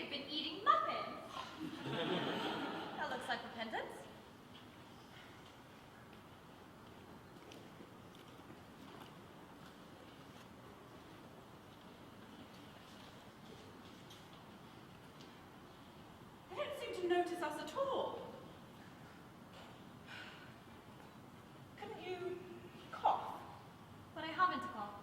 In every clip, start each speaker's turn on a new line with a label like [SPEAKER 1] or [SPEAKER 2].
[SPEAKER 1] We've been eating muffins. That looks like repentance.
[SPEAKER 2] They don't seem to notice us at all. Couldn't you cough?
[SPEAKER 1] But I haven't a cough.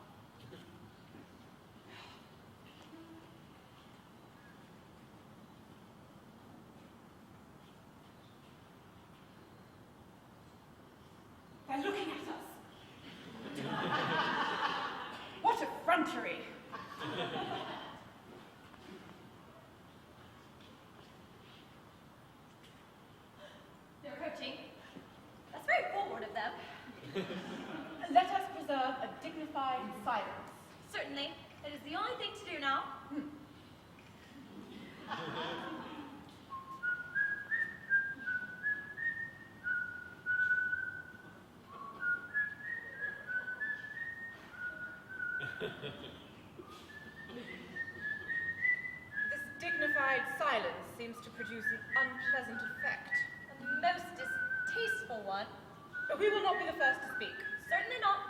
[SPEAKER 2] They're looking at us. What effrontery.
[SPEAKER 1] They're approaching. That's very forward of them.
[SPEAKER 2] Let us preserve a dignified silence.
[SPEAKER 1] Certainly. It is the only thing to do now.
[SPEAKER 2] This dignified silence seems to produce an unpleasant effect.
[SPEAKER 1] A most distasteful one.
[SPEAKER 2] But we will not be the first to speak.
[SPEAKER 1] Certainly not.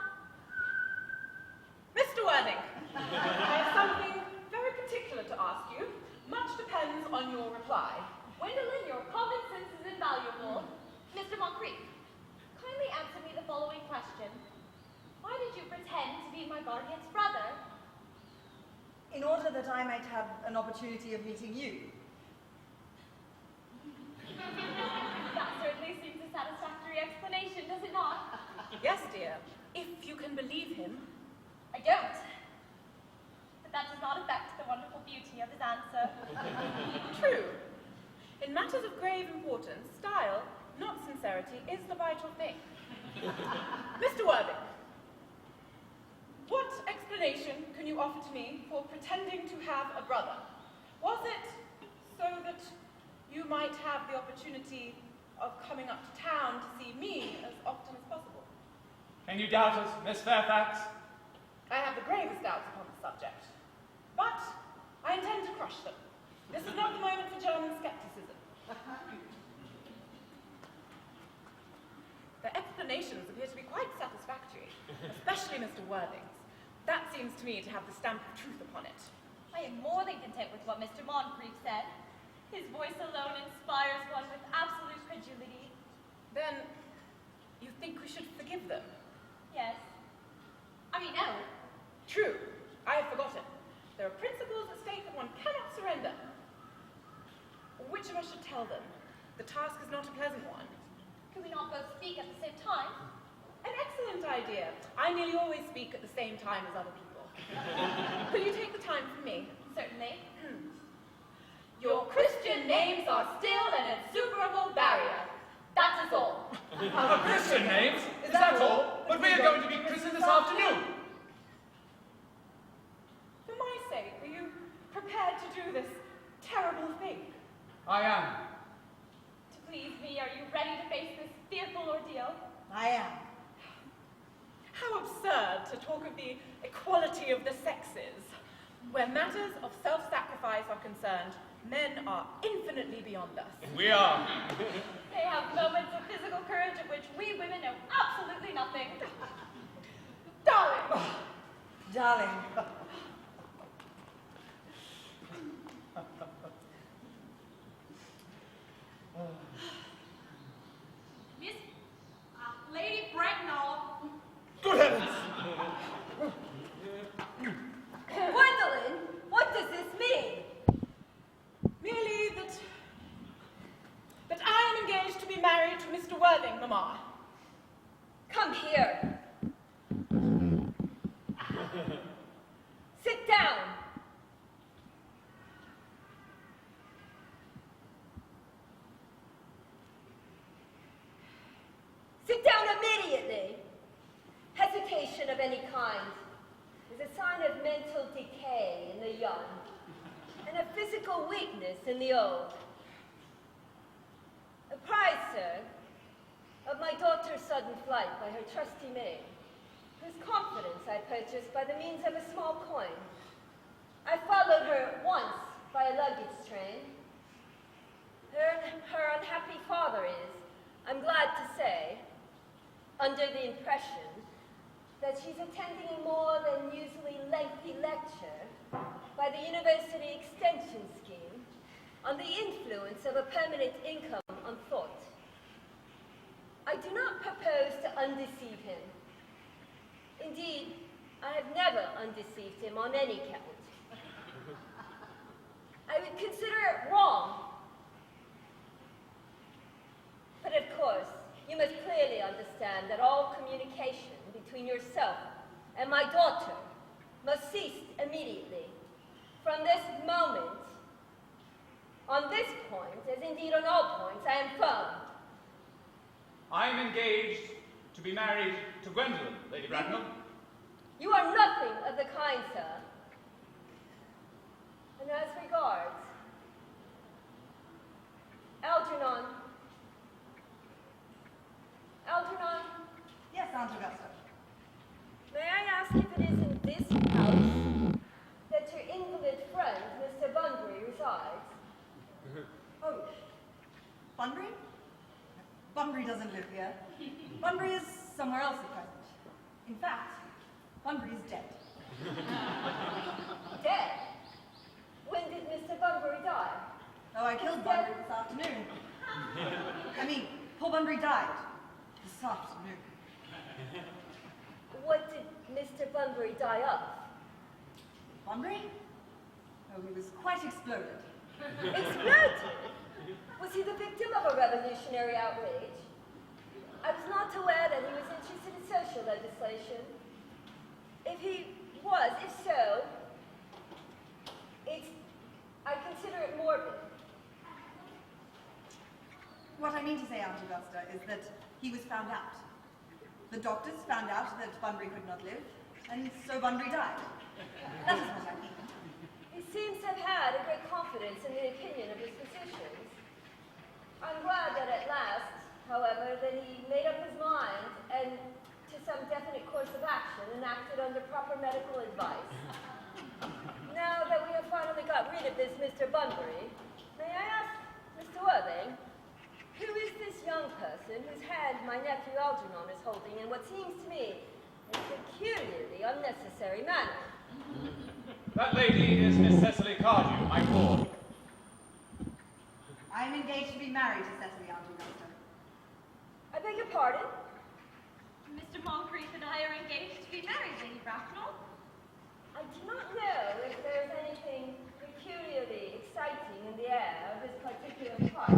[SPEAKER 2] Mr. Worthing, I have something very particular to ask you. Much depends on your reply.
[SPEAKER 1] Gwendolyn, your common sense is invaluable. Mr. Moncrief, kindly answer me the following question. Why did you pretend to be my guardian's brother?
[SPEAKER 3] In order that I might have an opportunity of meeting you.
[SPEAKER 1] That certainly seems a satisfactory explanation, does it not?
[SPEAKER 2] Yes, dear, if you can believe him.
[SPEAKER 1] I don't. But that does not affect the wonderful beauty of his answer.
[SPEAKER 2] True. In matters of grave importance, style, not sincerity, is the vital thing. Mr. Worthing, what explanation can you offer to me for pretending to have a brother? Was it so that you might have the opportunity of coming up to town to see me as often as possible?
[SPEAKER 4] Can you doubt us, Miss Fairfax?
[SPEAKER 2] I have the gravest doubts upon the subject, but I intend to crush them. This is not the moment for German skepticism. Their explanations appear to be quite satisfactory, especially Mr. Worthing's. That seems to me to have the stamp of truth upon it.
[SPEAKER 1] I am more than content with what Mr. Moncrief said. His voice alone inspires one with absolute credulity.
[SPEAKER 2] Then, you think we should forgive them?
[SPEAKER 1] Yes. I mean, no.
[SPEAKER 2] True. I had forgotten. There are principles at stake that one cannot surrender. Which of us should tell them? The task is not a pleasant one.
[SPEAKER 1] Could we not both speak at the same time?
[SPEAKER 2] An excellent idea. I nearly always speak at the same time as other people. Will you take the time from me?
[SPEAKER 1] Certainly.
[SPEAKER 2] Your Christian names are still an insuperable barrier.
[SPEAKER 1] That is all.
[SPEAKER 4] Our Christian names? Is that all? But we are going to be christened this afternoon.
[SPEAKER 2] For my sake, are you prepared to do this terrible thing?
[SPEAKER 4] I am.
[SPEAKER 1] To please me, are you ready to face this fearful ordeal?
[SPEAKER 3] I am.
[SPEAKER 2] How absurd to talk of the equality of the sexes. Where matters of self-sacrifice are concerned, men are infinitely beyond us.
[SPEAKER 4] We are.
[SPEAKER 1] They have moments of physical courage of which we women know absolutely nothing.
[SPEAKER 2] Darling!
[SPEAKER 3] Darling.
[SPEAKER 1] Miss Lady Bracknell.
[SPEAKER 4] Good heavens!
[SPEAKER 3] Gwendolyn, what does this mean?
[SPEAKER 2] Merely that I am engaged to be married to Mr. Worthing, Mamma.
[SPEAKER 3] Come here. Sit down. Sit down immediately. Hesitation of any kind is a sign of mental decay in the young and of physical weakness in the old. Apprised, sir, of my daughter's sudden flight by her trusty maid, whose confidence I purchased by the means of a small coin. I followed her once by a luggage train. Her unhappy father is, I'm glad to say, under the impression that she's attending a more than usually lengthy lecture by the University Extension Scheme on the influence of a permanent income on thought. I do not propose to undeceive him. Indeed, I have never undeceived him on any count. I would consider it wrong. But of course, you must clearly understand that all communication between yourself and my daughter must cease immediately. From this moment, on this point, as indeed on all points, I am firm.
[SPEAKER 4] I am engaged to be married to Gwendolyn, Lady Bracknell.
[SPEAKER 3] You are nothing of the kind, sir. And as regards Algernon.
[SPEAKER 5] Yes, Aunt Augusta.
[SPEAKER 3] May I ask if it is in this house that your invalid friend, Mr. Bunbury, resides?
[SPEAKER 5] Oh, Bunbury? Bunbury doesn't live here. Bunbury is somewhere else at present. In fact, Bunbury is dead.
[SPEAKER 3] Dead? When did Mr. Bunbury die?
[SPEAKER 5] Oh, I killed Bunbury this afternoon. I mean, poor Bunbury died this afternoon.
[SPEAKER 3] What did Mr. Bunbury die of?
[SPEAKER 5] Bunbury? Oh, he was quite exploded.
[SPEAKER 3] Exploded? Was he the victim of a revolutionary outrage? I was not aware that he was interested in social legislation. If he was, if so, I consider it morbid.
[SPEAKER 5] What I mean to say, Aunt Augusta, is that he was found out. The doctors found out that Bunbury could not live, and so Bunbury died. That is what I mean.
[SPEAKER 3] He seems to have had a great confidence in the opinion of his physicians. I'm glad that at last, however, that he made up his mind and to some definite course of action and acted under proper medical advice. Now that we have finally got rid of this Mr. Bunbury, may I ask Mr. Worthing, who is this young person whose hand my nephew Algernon is holding in what seems to me a peculiarly unnecessary manner?
[SPEAKER 4] That lady is Miss Cecily Cardew, my ward.
[SPEAKER 5] I am engaged to be married to Cecily, Aunt Augusta.
[SPEAKER 3] I beg your pardon?
[SPEAKER 1] Mr. Moncrief and I are engaged to be married, Lady Bracknell.
[SPEAKER 3] I do not know if there is anything peculiarly exciting in the air of this particular part.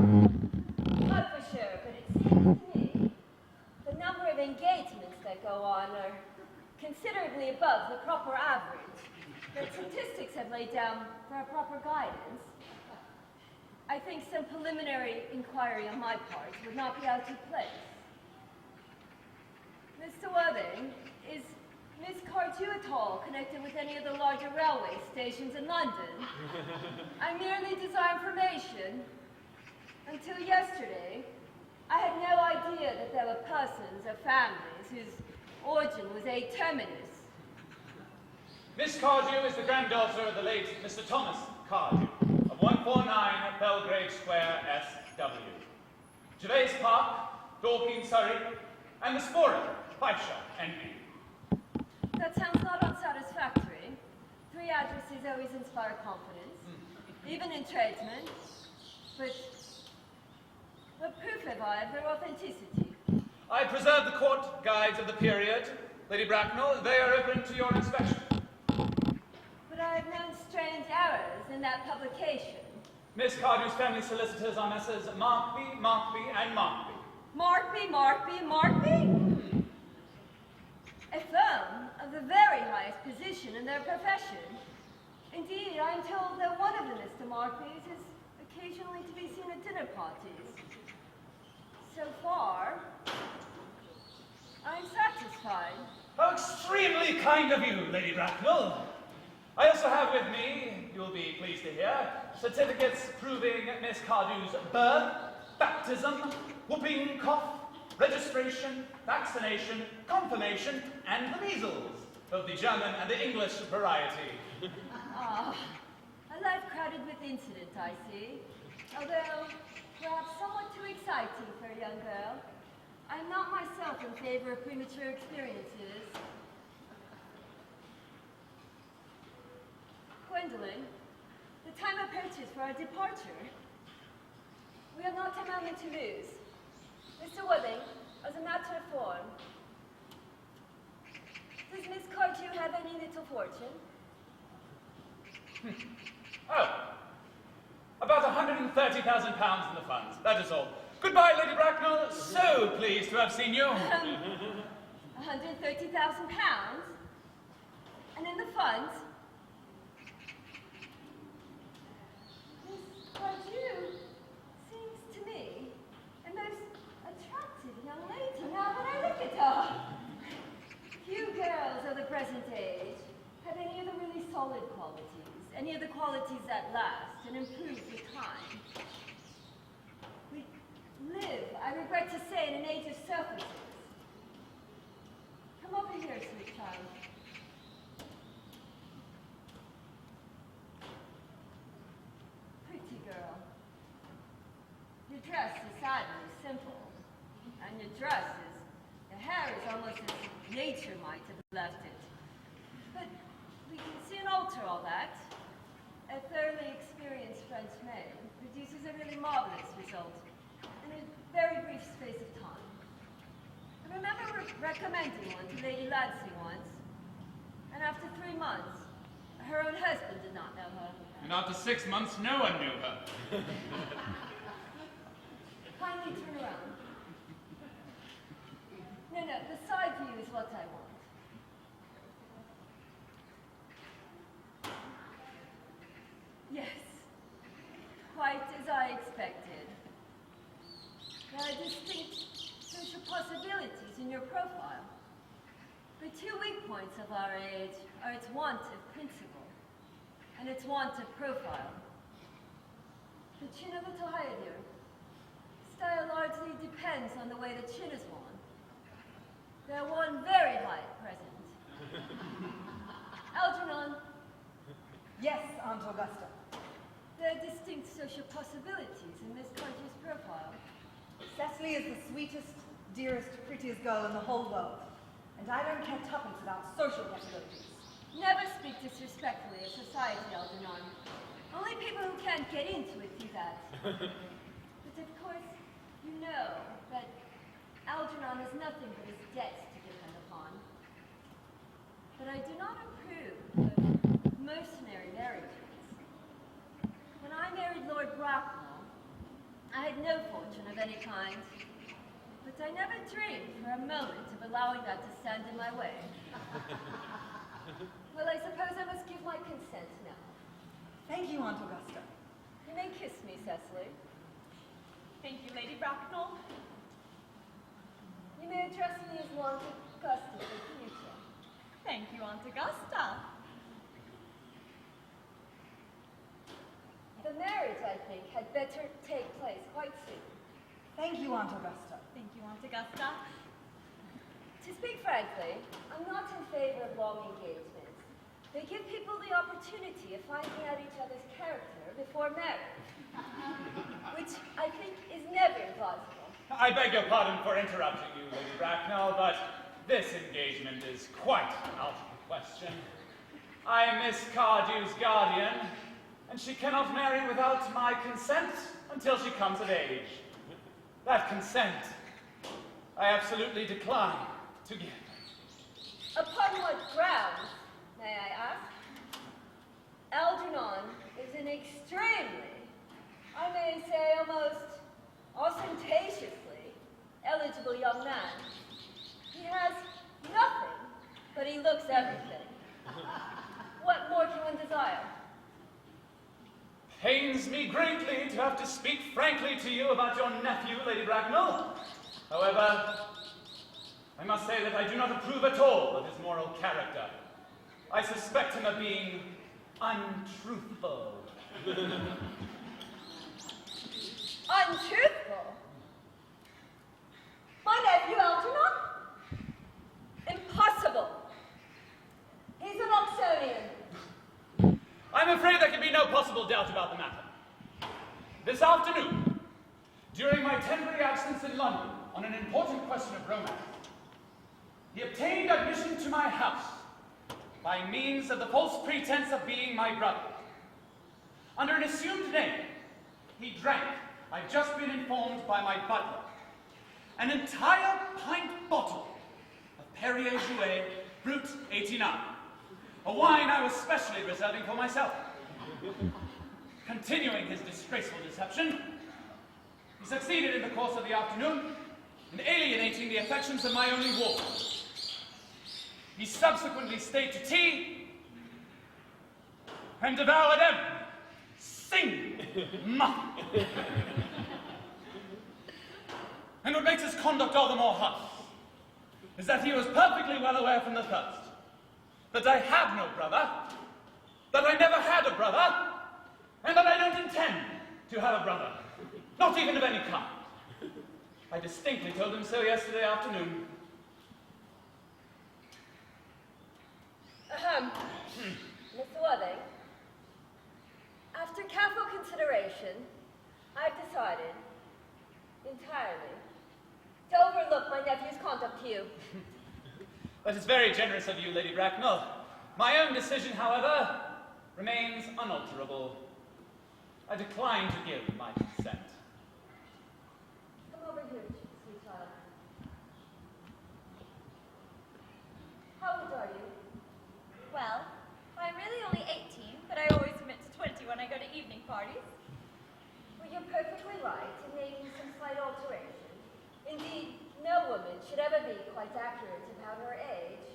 [SPEAKER 3] Not for sure, but it seems to me the number of engagements that go on are considerably above the proper average that statistics have laid down for our proper guidance. I think some preliminary inquiry on my part would not be out of place. Mr. Worthing, is Miss Cardew at all connected with any of the larger railway stations in London? I merely desire information. Until yesterday, I had no idea that there were persons or families whose origin was a terminus.
[SPEAKER 4] Miss Cardew is the granddaughter of the late Mr. Thomas Cardew of 149 Belgrave Square, SW. Gervais Park, Dorking, Surrey, and the Sporer, Fifeshire, NP.
[SPEAKER 3] That sounds not unsatisfactory. 3 addresses always inspire confidence, even in tradesmen. But what proof have I of their authenticity?
[SPEAKER 4] I preserve the court guides of the period, Lady Bracknell. They are open to your inspection.
[SPEAKER 3] But I have known strange errors in that publication.
[SPEAKER 4] Miss Cardew's family solicitors are Messrs. Markby, and Markby.
[SPEAKER 3] Markby? A firm of the very highest position in their profession. Indeed, I am told that one of the Mr. Markbys is occasionally to be seen at dinner parties. So far, I'm satisfied.
[SPEAKER 4] How extremely kind of you, Lady Bracknell. I also have with me, you'll be pleased to hear, certificates proving Miss Cardew's birth, baptism, whooping cough, registration, vaccination, confirmation, and the measles, both the German and the English variety.
[SPEAKER 3] Ah, a A life crowded with incident, I see. Although, perhaps somewhat too exciting for a young girl. I'm not myself in favor of premature experiences. Gwendolyn, the time approaches for our departure. We have not a moment to lose. Mr. Worthing, as a matter of form, does Miss Cardew have any little fortune?
[SPEAKER 4] Oh, about £130,000 in the funds, that is all. Goodbye, Lady Bracknell. So pleased to have seen you.
[SPEAKER 3] £130,000? And in the funds? Miss Cardew seems to me a most attractive young lady now that I look at her. Few girls of the present age have any of the really solid qualities, any of the qualities that last and improve with time. We live, I regret to say, in an age of surfaces. Come over here, sweet child. Pretty girl. Your dress is sadly simple, and your hair is almost as nature might have left it. But we can soon alter all that. A thoroughly experienced French maid produces a really marvelous result in a very brief space of time. I remember recommending one to Lady Lansing once, and after 3 months, her own husband did not know her.
[SPEAKER 4] And after 6 months, no one knew her.
[SPEAKER 3] Kindly turn around. No, the side view is what I want. Yes, quite as I expected. There are distinct social possibilities in your profile. The two weak points of our age are its want of principle and its want of profile. The chin a little higher, dear. Style largely depends on the way the chin is worn. They're worn very high at present. Algernon.
[SPEAKER 5] Yes, Aunt Augusta.
[SPEAKER 3] There are distinct social possibilities in Miss Cardew's profile.
[SPEAKER 5] Cecily is the sweetest, dearest, prettiest girl in the whole world. And I don't care tuppence about social possibilities.
[SPEAKER 3] Never speak disrespectfully of society, Algernon. Only people who can't get into it do that. But of course, you know that Algernon has nothing but his debts to depend upon. But I do not approve of mercenary marriages. When I married Lord Bracknell, I had no fortune of any kind. But I never dreamed for a moment of allowing that to stand in my way. Well, I suppose I must give my consent now.
[SPEAKER 5] Thank you, Aunt Augusta.
[SPEAKER 3] You may kiss me, Cecily.
[SPEAKER 1] Thank you, Lady Bracknell.
[SPEAKER 3] You may address me as Aunt Augusta for the future.
[SPEAKER 1] Thank you, Aunt Augusta.
[SPEAKER 3] The marriage, I think, had better take place quite soon.
[SPEAKER 5] Thank you, Aunt Augusta.
[SPEAKER 1] Thank you, Aunt Augusta.
[SPEAKER 3] To speak frankly, I'm not in favor of long engagements. They give people the opportunity of finding out each other's character before marriage, which I think is never impossible.
[SPEAKER 4] I beg your pardon for interrupting you, Lady Bracknell, but this engagement is quite out of the question. I am Miss Cardew's guardian, and she cannot marry without my consent until she comes of age. That consent, I absolutely decline to give.
[SPEAKER 3] Upon what grounds, may I ask? Algernon is an extremely, I may say almost ostentatiously, eligible young man. He has nothing, but he looks everything. What more can one desire?
[SPEAKER 4] Pains me greatly to have to speak frankly to you about your nephew, Lady Bracknell. However, I must say that I do not approve at all of his moral character. I suspect him of being untruthful.
[SPEAKER 3] Untruthful? My nephew, Algernon? Impossible. He's an Oxonian.
[SPEAKER 4] I'm afraid there can be no possible of doubt about the matter. This afternoon, during my temporary absence in London on an important question of romance, he obtained admission to my house by means of the false pretense of being my brother. Under an assumed name, he drank, I've just been informed by my butler, an entire pint bottle of Perrier Jouet Brut 89, a wine I was specially reserving for myself. Continuing his disgraceful deception, he succeeded in the course of the afternoon in alienating the affections of my only ward. He subsequently stayed to tea and devoured every single muffin. And what makes his conduct all the more harsh is that he was perfectly well aware from the first that I have no brother, that I never had a brother, and that I don't intend to have a brother, not even of any kind. I distinctly told him so yesterday afternoon.
[SPEAKER 3] Mr. Worthing, after careful consideration, I've decided, entirely, to overlook my nephew's conduct to you.
[SPEAKER 4] That is very generous of you, Lady Bracknell. My own decision, however, remains unalterable. I decline to give my consent.
[SPEAKER 3] Come over here, sweet child. How old are you?
[SPEAKER 1] Well, I'm really only 18, but I always admit to 20 when I go to evening parties.
[SPEAKER 3] Well, you're perfectly right in making some slight alteration. Indeed, no woman should ever be quite accurate about her age.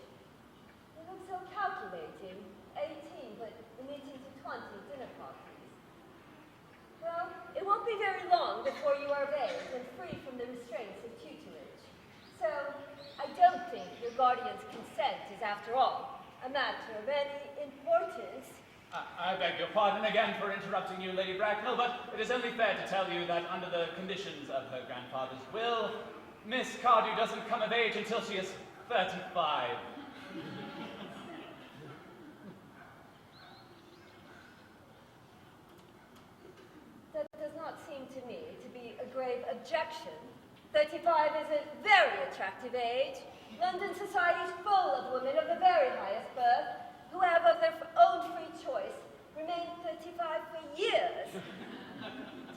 [SPEAKER 3] You look so calculating. 18, but admitting to 20 dinner parties. Well, it won't be very long before you are of age and free from the restraints of tutelage. So, I don't think your guardian's consent is, after all, a matter of any importance.
[SPEAKER 4] I beg your pardon again for interrupting you, Lady Bracknell, but it is only fair to tell you that under the conditions of her grandfather's will, Miss Cardew doesn't come of age until she is 35.
[SPEAKER 3] That does not seem to me to be a grave objection. 35 is a very attractive age. London society is full of women of the very highest birth who have, of their own free choice, remained 35 for years.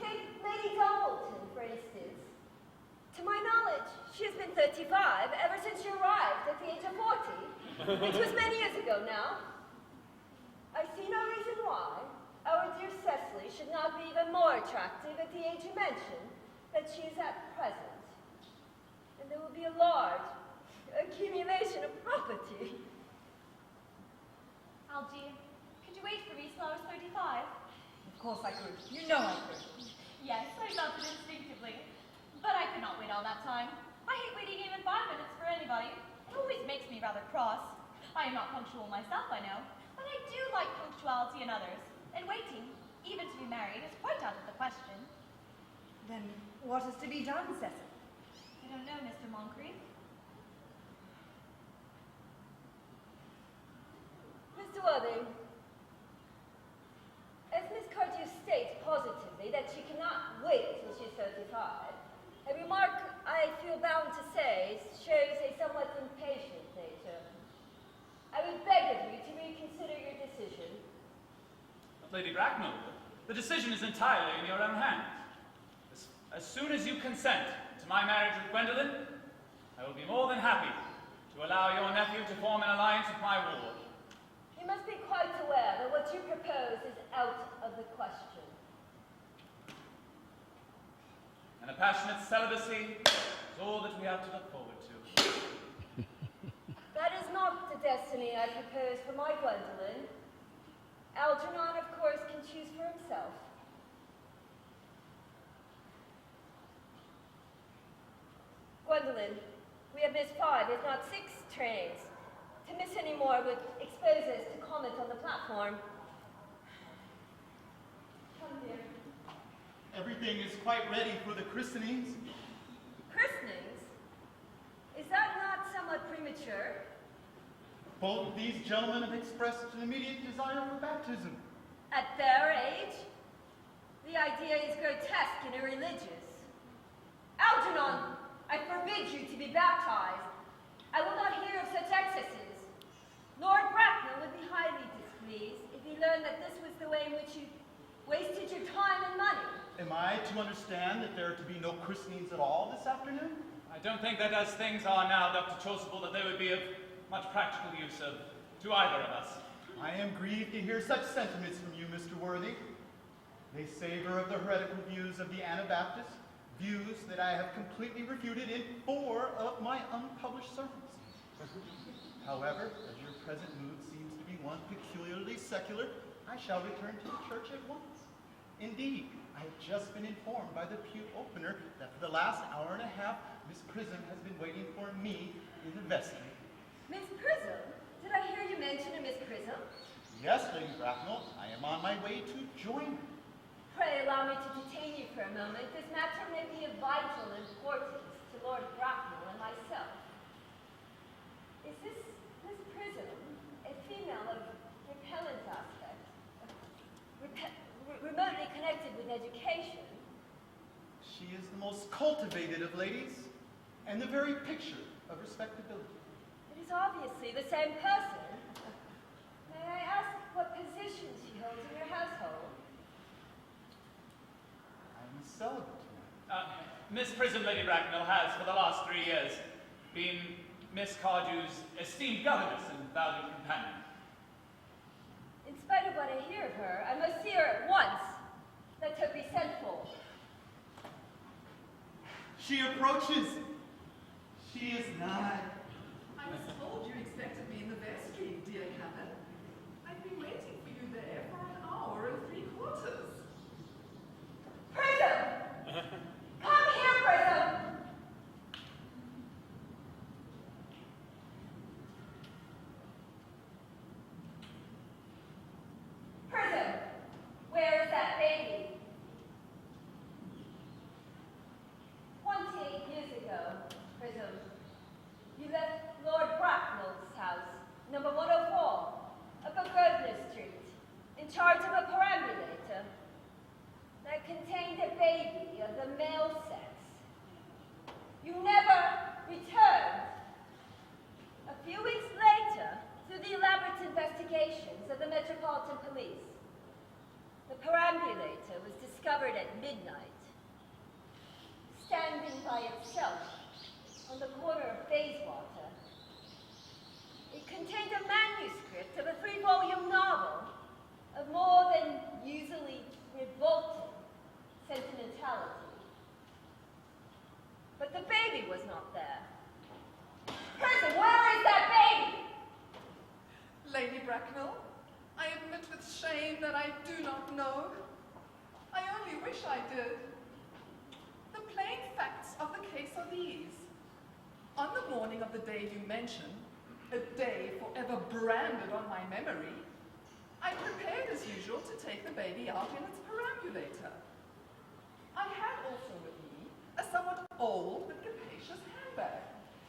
[SPEAKER 3] Take Lady Dumbleton, for instance. To my knowledge, she has been 35 ever since she arrived at the age of 40, which was many years ago now. I see no reason why our dear Cecily should not be even more attractive at the age you mentioned that she is at present. And there will be a large accumulation of property.
[SPEAKER 1] Algie, could you wait for me till I was 35?
[SPEAKER 5] Of course I could. You know I could.
[SPEAKER 1] Yes, I felt it instinctively. But I could not wait all that time. I hate waiting even 5 minutes for anybody. It always makes me rather cross. I am not punctual myself, I know, but I do like punctuality in others. And waiting, even to be married, is quite out of the question.
[SPEAKER 5] Then what is to be done, Cecil?
[SPEAKER 1] I don't know, Mr. Moncrief.
[SPEAKER 3] Mr. Worthing, as Miss Cardew states positively that she cannot wait till she's 35, a remark I feel bound to say shows a somewhat impatient nature. I would beg of you to reconsider your decision.
[SPEAKER 4] Lady Bracknell, the decision is entirely in your own hands. As soon as you consent to my marriage with Gwendolen, I will be more than happy to allow your nephew to form an alliance with my ward.
[SPEAKER 3] You must be quite aware that what you propose is out of the question.
[SPEAKER 4] And a passionate celibacy is all that we have to look forward to.
[SPEAKER 3] That is not the destiny I propose for my Gwendolen. Algernon, of course, can choose for himself. Gwendolen, we have missed 5, if not 6 trains. To miss any more would expose us to comment on the platform. Come here.
[SPEAKER 6] Everything is quite ready for the christenings.
[SPEAKER 3] Christenings? Is that not somewhat premature?
[SPEAKER 6] Both of these gentlemen have expressed an immediate desire for baptism.
[SPEAKER 3] At their age, the idea is grotesque and irreligious. Algernon, I forbid you to be baptized. I will not hear of such excesses. Lord Bracknell would be highly displeased if he learned that this was the way in which you wasted your time and money.
[SPEAKER 6] Am I to understand that there are to be no christenings at all this afternoon?
[SPEAKER 4] I don't think that as things are now, Dr. Chasuble, that they would be of much practical use to either of us.
[SPEAKER 6] I am grieved to hear such sentiments from you, Mr. Worthy. They savor of the heretical views of the Anabaptists, views that I have completely refuted in 4 of my unpublished sermons. However, as your present mood seems to be one peculiarly secular, I shall return to the church at once. Indeed, I have just been informed by the pew opener that for the last hour and a half, Miss Prism has been waiting for me in the vestry.
[SPEAKER 3] Miss Prism? Did I hear you mention a Miss Prism?
[SPEAKER 6] Yes, Lady Bracknell, I am on my way to join her.
[SPEAKER 3] Pray allow me to detain you for a moment. This matter may be of vital importance to Lord Bracknell and myself. Is this Miss Prism a female of repellent aspect, remotely connected with education?
[SPEAKER 6] She is the most cultivated of ladies, and the very picture of respectability.
[SPEAKER 3] It is obviously the same person. May I ask what position she holds in your household?
[SPEAKER 6] I am celibate tonight.
[SPEAKER 4] Miss Prism, Lady Bracknell, has, for the last 3 years, been Miss Cardew's esteemed governess and valued companion.
[SPEAKER 3] In spite of what I hear of her, I must see her at once. Let her be sent for.
[SPEAKER 6] She approaches. She is nigh.
[SPEAKER 7] I was told you expected me in the vestry, dear Captain. I've been waiting for you there for an hour and 3/4.
[SPEAKER 3] Prism! Come here, Prism! Prism, where is that baby? 28 years ago, Prism, you left Lord Bracknell's house, number 104, up on Grosvenor Street, in charge of a perambulator that contained a baby of the male sex. You never returned. A few weeks later, through the elaborate investigations of the Metropolitan Police, the perambulator was discovered at midnight, standing by itself on the corner of Bayswater. It contained a manuscript of a 3-volume novel of more than usually revolting sentimentality. But the baby was not there. Prism, where is that baby?
[SPEAKER 7] Lady Bracknell, I admit with shame that I do not know. I only wish I did. The plain facts of the case are these. On the morning of the day you mention, a day forever branded on my memory, I prepared as usual to take the baby out in its perambulator. I had also with me a somewhat old but capacious handbag,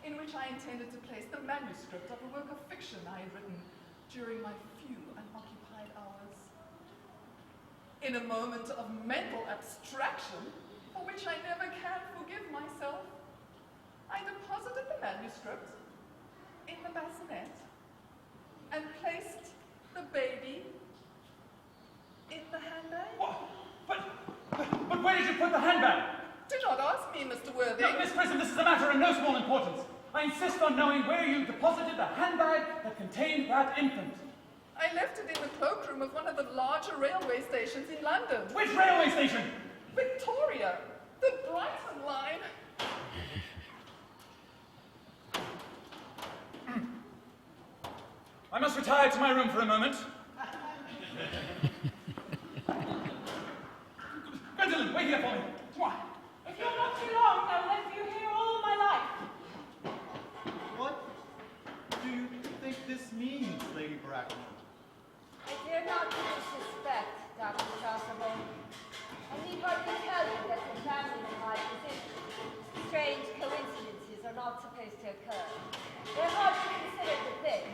[SPEAKER 7] in which I intended to place the manuscript of a work of fiction I had written during my few unoccupied hours. In a moment of mental abstraction, for which I never can forgive myself, I deposited the manuscript in the bassinet and placed the baby in the handbag.
[SPEAKER 4] What? But where did you put the handbag?
[SPEAKER 7] Do not ask me, Mr. Worthing.
[SPEAKER 4] No, Miss Prism, this is a matter of no small importance. I insist on knowing where you deposited the handbag that contained that infant.
[SPEAKER 7] I left it in the cloakroom of one of the larger railway stations in London.
[SPEAKER 4] Which railway station?
[SPEAKER 7] Victoria, the Brighton line.
[SPEAKER 4] I must retire to my room for a moment. Gwendolen, wait here for me. Mwah.
[SPEAKER 2] If you're not too long, I'll let you hear all my life.
[SPEAKER 6] What do you think this means, Lady Bracknell?
[SPEAKER 3] I dare not disrespect Dr. Chasuble. I need hardly tell you that in examining my position, strange coincidences are not supposed to occur. They're hard to consider the thing.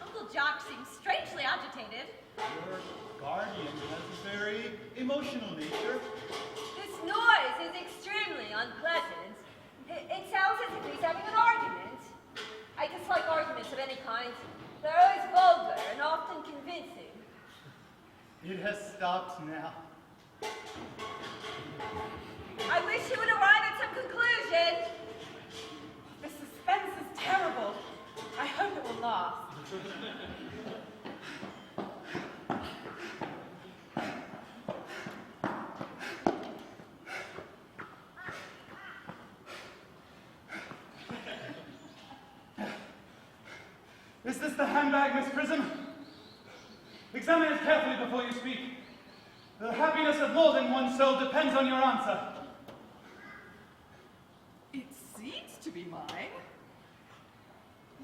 [SPEAKER 3] Uncle
[SPEAKER 1] Jack seems strangely agitated.
[SPEAKER 6] Your guardian has a very emotional nature.
[SPEAKER 3] This noise is extremely unpleasant. It sounds as if he's having an argument. I dislike arguments of any kind. They're always vulgar and often convincing.
[SPEAKER 6] It has stopped now.
[SPEAKER 3] I wish he would arrive at some conclusion.
[SPEAKER 2] The suspense is terrible. I hope it will last.
[SPEAKER 4] Is this the handbag, Miss Prism? Examine it carefully before you speak. The happiness of more than one soul depends on your answer.
[SPEAKER 7] It seems to be mine.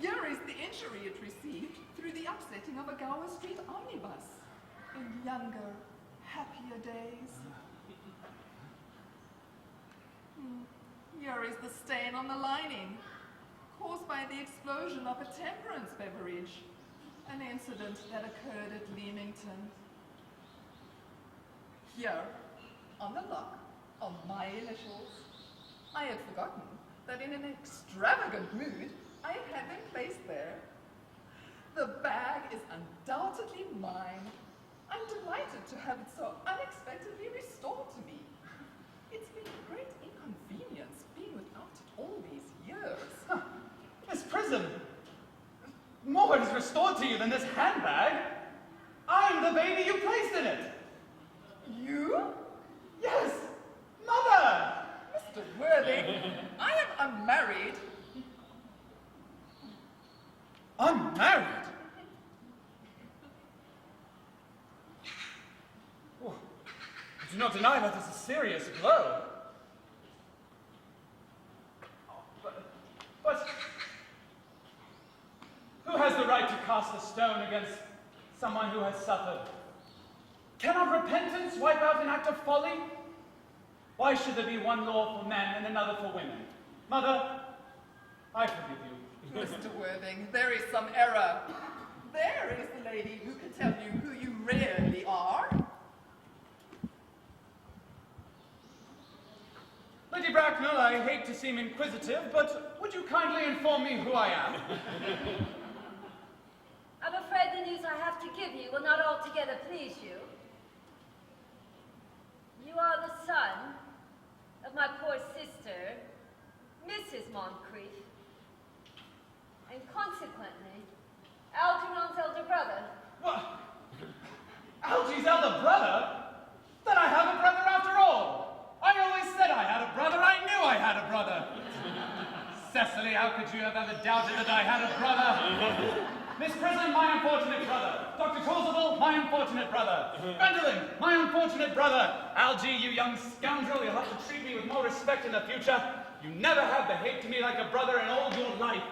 [SPEAKER 7] Here is the injury it received through the upsetting of a Gower Street omnibus in younger, happier days. Here is the stain on the lining, caused by the explosion of a temperance beverage, an incident that occurred at Leamington. Here, on the lock, are my initials. I had forgotten that in an extravagant mood, I have had them placed there. The bag is undoubtedly mine. I'm delighted to have it so unexpectedly restored to me. It's been a great inconvenience being without it all these years.
[SPEAKER 4] Miss Prism, more is restored to you than this handbag. I'm the baby you placed in it.
[SPEAKER 7] You?
[SPEAKER 4] Yes, Mother!
[SPEAKER 7] Mr. Worthing, I am unmarried.
[SPEAKER 4] Unmarried? Oh, do not deny that is a serious blow. But who has the right to cast a stone against someone who has suffered? Cannot repentance wipe out an act of folly? Why should there be one law for men and another for women? Mother, I forgive you.
[SPEAKER 7] Mr. Worthing, there is some error. There is the lady who can tell you who you really are.
[SPEAKER 4] Lady Bracknell, I hate to seem inquisitive, but would you kindly inform me who I am?
[SPEAKER 3] I'm afraid the news I have to give you will not altogether please you. You are the son of my poor sister, Mrs. Moncrief, and consequently, Algernon's elder brother.
[SPEAKER 4] What? Algy's elder brother? Then I have a brother after all. I always said I had a brother. I knew I had a brother. Cecily, how could you have ever doubted that I had a brother? Miss Prism, my unfortunate brother. Dr. Torsable, my unfortunate brother. Gwendolen, my unfortunate brother. Algy, you young scoundrel, you'll have to treat me with more respect in the future. You never have behaved to me like a brother in all your life.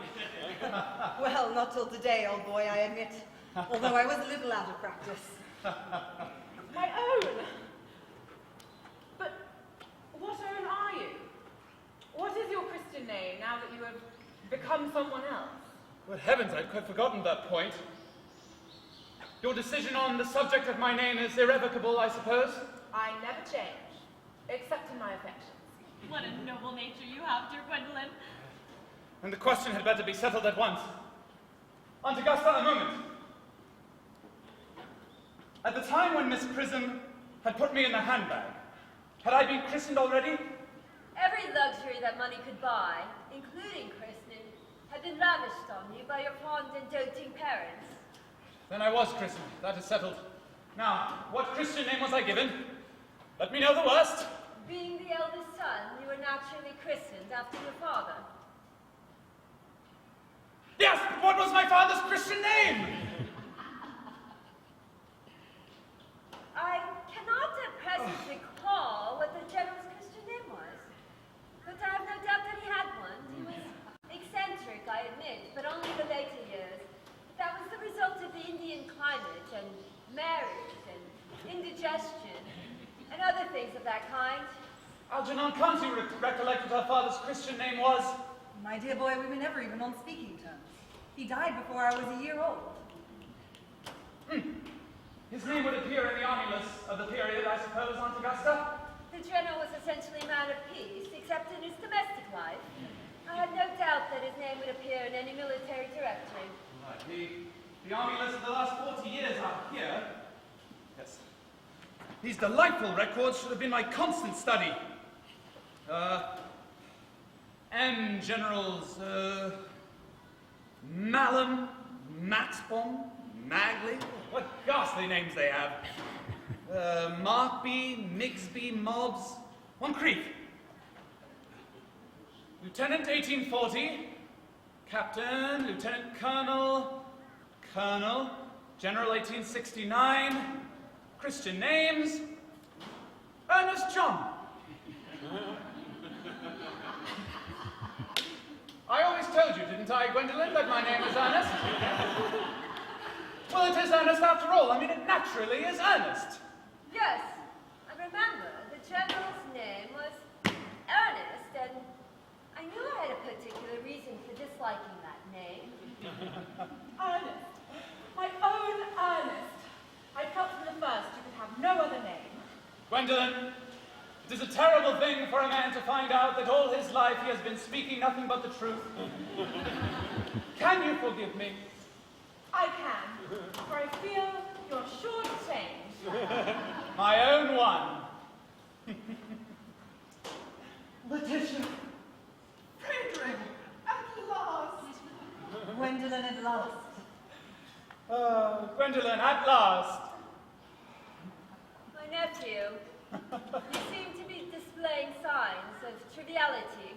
[SPEAKER 5] Well, not till today, old boy, I admit. Although I was a little out of practice.
[SPEAKER 2] My own! But what own are you? What is your Christian name now that you have become someone else?
[SPEAKER 4] Good heavens, I'd quite forgotten that point. Your decision on the subject of my name is irrevocable, I suppose?
[SPEAKER 2] I never change, except in my affections.
[SPEAKER 1] What a noble nature you have, dear Gwendolen.
[SPEAKER 4] And the question had better be settled at once. Aunt Augusta, a moment. At the time when Miss Prism had put me in the handbag, had I been christened already?
[SPEAKER 3] Every luxury that money could buy, including christening, had been lavished on you by your fond and doting parents.
[SPEAKER 4] Then I was christened. That is settled. Now, what Christian name was I given? Let me know the worst.
[SPEAKER 3] Being the eldest son, you were naturally christened after your father.
[SPEAKER 4] Yes, but what was my father's Christian name?
[SPEAKER 3] I cannot at present recall what the general's Christian name was, but I have no doubt that he had one. He was eccentric, I admit, but only in the later years. That was the result of the Indian climate and marriage and indigestion and other things of that kind.
[SPEAKER 4] Algernon, can't you recollect what our father's Christian name was?
[SPEAKER 5] My dear boy, we were never even on speaking terms. He died before I was a year old.
[SPEAKER 4] His name would appear in the army lists of the period, I suppose, Aunt Augusta?
[SPEAKER 3] The general was essentially a man of peace, except in his domestic life. I have no doubt that his name would appear in any military directory.
[SPEAKER 4] Right. The army list of the last 40 years are here. Yes. These delightful records should have been my constant study. M. Generals, Malum, Maxbom, Magley. What ghastly names they have. Markby, Migsby, Mobbs, Moncrief. Lieutenant 1840, Captain, Lieutenant Colonel, Colonel, General 1869, Christian names, Earnest John. I always told you, didn't I, Gwendolen, that my name is Earnest? Well, it is Earnest after all. I mean, it naturally is Earnest.
[SPEAKER 3] Yes, I remember the general's name was Earnest, and I knew I had a particular reason for disliking that name.
[SPEAKER 2] Ernest, my own Ernest. I felt from the first you could have no other name.
[SPEAKER 4] Gwendolen, it is a terrible thing for a man to find out that all his life he has been speaking nothing but the truth. Can you forgive me?
[SPEAKER 2] I can, for I feel you're sure to change.
[SPEAKER 4] My own one.
[SPEAKER 6] Letitia!
[SPEAKER 7] Frederick, at last.
[SPEAKER 5] Gwendolen at last.
[SPEAKER 4] Gwendolen, at last.
[SPEAKER 3] My nephew, you seem to be displaying signs of triviality.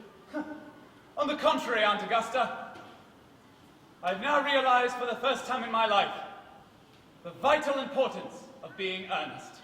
[SPEAKER 4] On the contrary, Aunt Augusta, I've now realized for the first time in my life the vital importance of being earnest.